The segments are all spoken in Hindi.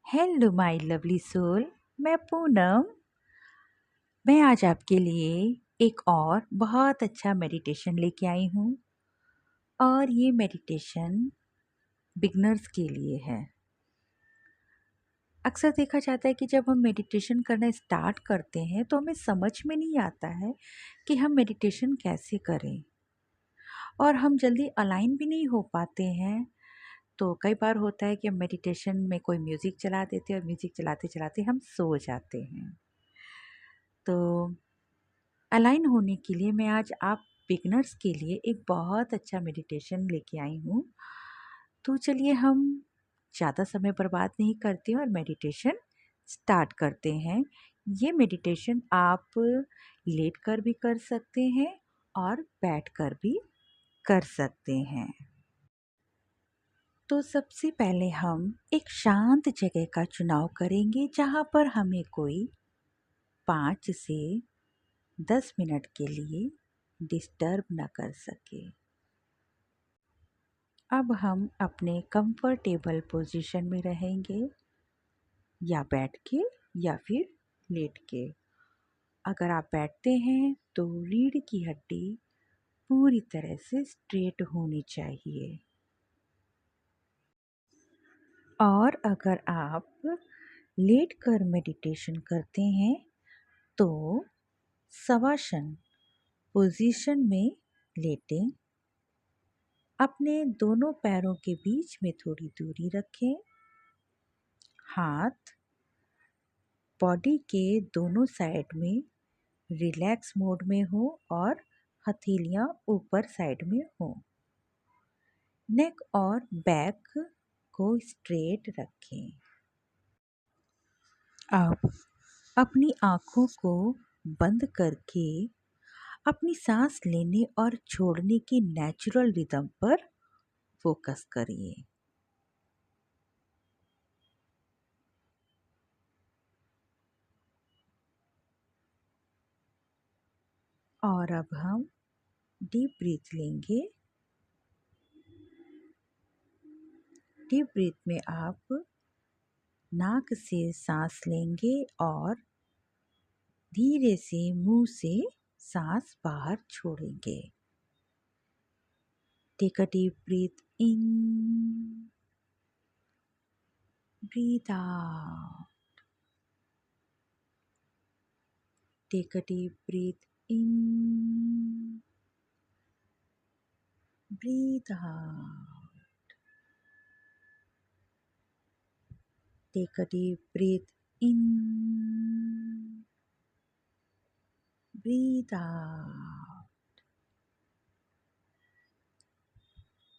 Hello my lovely soul. मैं पूनम। मैं आज आपके लिए एक और बहुत अच्छा मेडिटेशन लेके आई हूँ। और ये मेडिटेशन बिगनर्स के लिए है। अक्सर देखा जाता है कि जब हम मेडिटेशन करना स्टार्ट करते हैं तो हमें समझ में नहीं आता है कि हम मेडिटेशन कैसे करें, और हम जल्दी अलाइन भी नहीं हो पाते हैं। तो कई बार होता है कि हम मेडिटेशन में कोई म्यूज़िक चला देते हैं और म्यूज़िक चलाते चलाते हम सो जाते हैं। तो अलाइन होने के लिए मैं आज आप बिगनर्स के लिए एक बहुत अच्छा मेडिटेशन लेके आई हूँ। तो चलिए हम ज़्यादा समय बर्बाद नहीं करते और मेडिटेशन स्टार्ट करते हैं। ये मेडिटेशन आप लेट कर भी कर सकते हैं और बैठ कर भी कर सकते हैं। तो सबसे पहले हम एक शांत जगह का चुनाव करेंगे जहाँ पर हमें कोई 5 से 10 मिनट के लिए डिस्टर्ब न कर सके। अब हम अपने कंफर्टेबल पोजीशन में रहेंगे, या बैठ के या फिर लेट के। अगर आप बैठते हैं तो रीढ़ की हड्डी पूरी तरह से स्ट्रेट होनी चाहिए। और अगर आप लेट कर मेडिटेशन करते हैं तो शवासन पोजीशन में लेटें। अपने दोनों पैरों के बीच में थोड़ी दूरी रखें। हाथ बॉडी के दोनों साइड में रिलैक्स मोड में हो और हथेलियां ऊपर साइड में हो। नेक और बैक को स्ट्रेट रखें। अब अपनी आँखों को बंद करके अपनी सांस लेने और छोड़ने की नेचुरल रिदम पर फोकस करिए। और अब हम डीप ब्रीथ लेंगे। डीप ब्रीथ में आप नाक से सांस लेंगे और धीरे से मुंह से सांस बाहर छोड़ेंगे। Take a deep breath in, breathe out. Take a deep breath in, breathe out. Take a deep breath in, breathe out.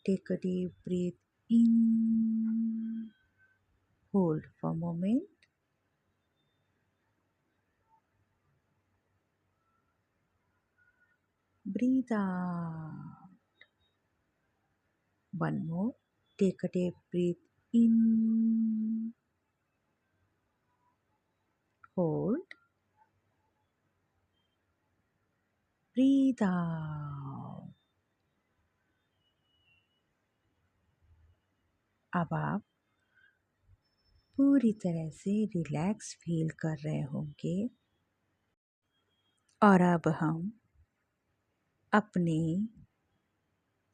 Take a deep breath in. Hold for a moment. Breathe out. One more. Take a deep breath in. Hold. Breathe out. अब आप पूरी तरह से रिलैक्स फील कर रहे होंगे। और अब हम अपने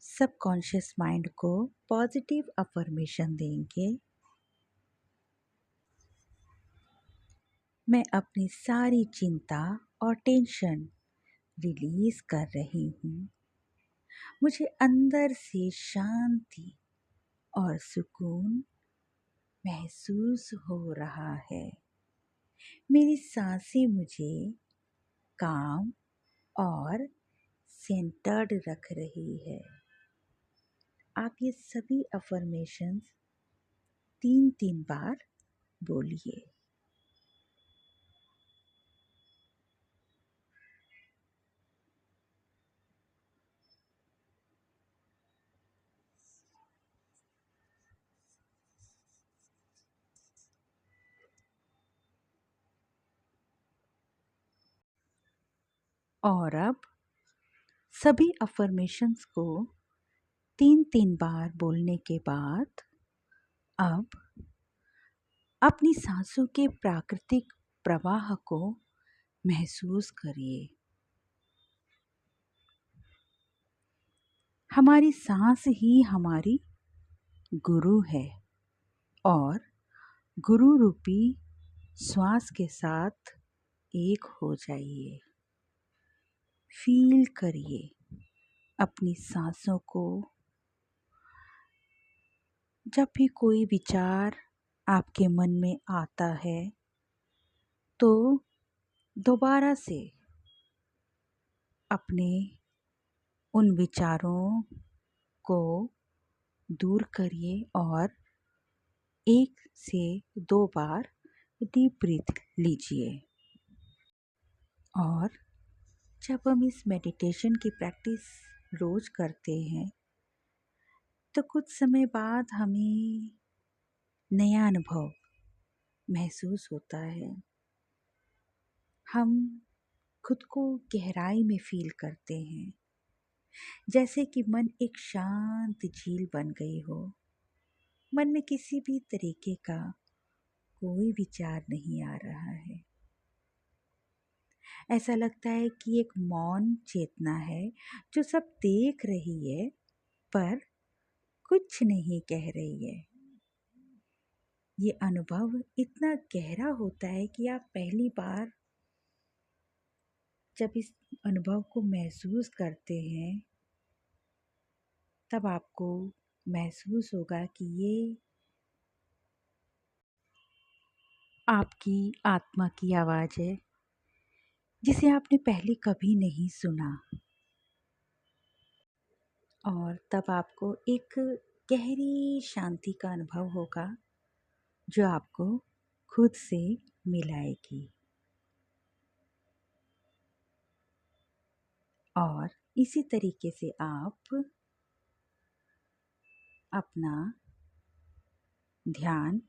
सबकॉन्शियस माइंड को पॉजिटिव अफर्मेशन देंगे। मैं अपनी सारी चिंता और टेंशन रिलीज कर रही हूँ। मुझे अंदर से शांति और सुकून महसूस हो रहा है। मेरी सांसें मुझे काम और सेंटर्ड रख रही है। आप ये सभी अफर्मेशंस 3-3 बार बोलिए। और अब सभी अफर्मेशंस को 3-3 बार बोलने के बाद अब अपनी सांसों के प्राकृतिक प्रवाह को महसूस करिए। हमारी सांस ही हमारी गुरु है और गुरु रूपी श्वास के साथ एक हो जाइए। फील करिए अपनी सांसों को। जब भी कोई विचार आपके मन में आता है तो दोबारा से अपने उन विचारों को दूर करिए और 1 से 2 बार डीप ब्रीथ लीजिए। और जब हम इस मेडिटेशन की प्रैक्टिस रोज़ करते हैं तो कुछ समय बाद हमें नया अनुभव महसूस होता है। हम खुद को गहराई में फील करते हैं, जैसे कि मन एक शांत झील बन गई हो। मन में किसी भी तरीके का कोई विचार नहीं आ रहा है। ऐसा लगता है कि एक मौन चेतना है जो सब देख रही है पर कुछ नहीं कह रही है। ये अनुभव इतना गहरा होता है कि आप पहली बार जब इस अनुभव को महसूस करते हैं तब आपको महसूस होगा कि ये आपकी आत्मा की आवाज़ है जिसे आपने पहले कभी नहीं सुना। और तब आपको एक गहरी शांति का अनुभव होगा जो आपको खुद से मिलाएगी। और इसी तरीके से आप अपना ध्यान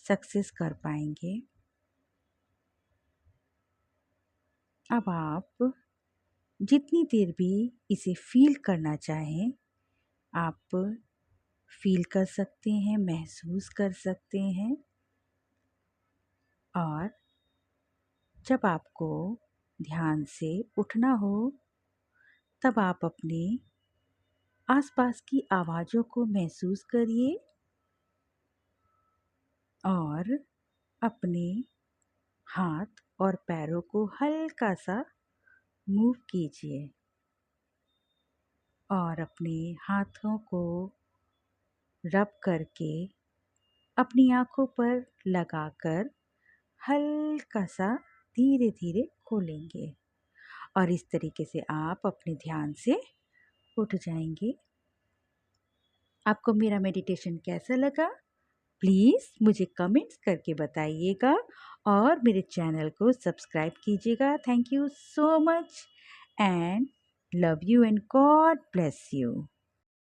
सक्सेस कर पाएंगे। अब आप जितनी देर भी इसे फील करना चाहें आप फील कर सकते हैं, महसूस कर सकते हैं। और जब आपको ध्यान से उठना हो तब आप अपने आसपास की आवाज़ों को महसूस करिए और अपने हाथ और पैरों को हल्का सा मूव कीजिए और अपने हाथों को रब करके अपनी आँखों पर लगाकर हल्का सा धीरे धीरे खोलेंगे। और इस तरीके से आप अपने ध्यान से उठ जाएंगे। आपको मेरा मेडिटेशन कैसा लगा? प्लीज़ मुझे कमेंट्स करके बताइएगा और मेरे चैनल को सब्सक्राइब कीजिएगा। Thank you so much and love you and God bless you.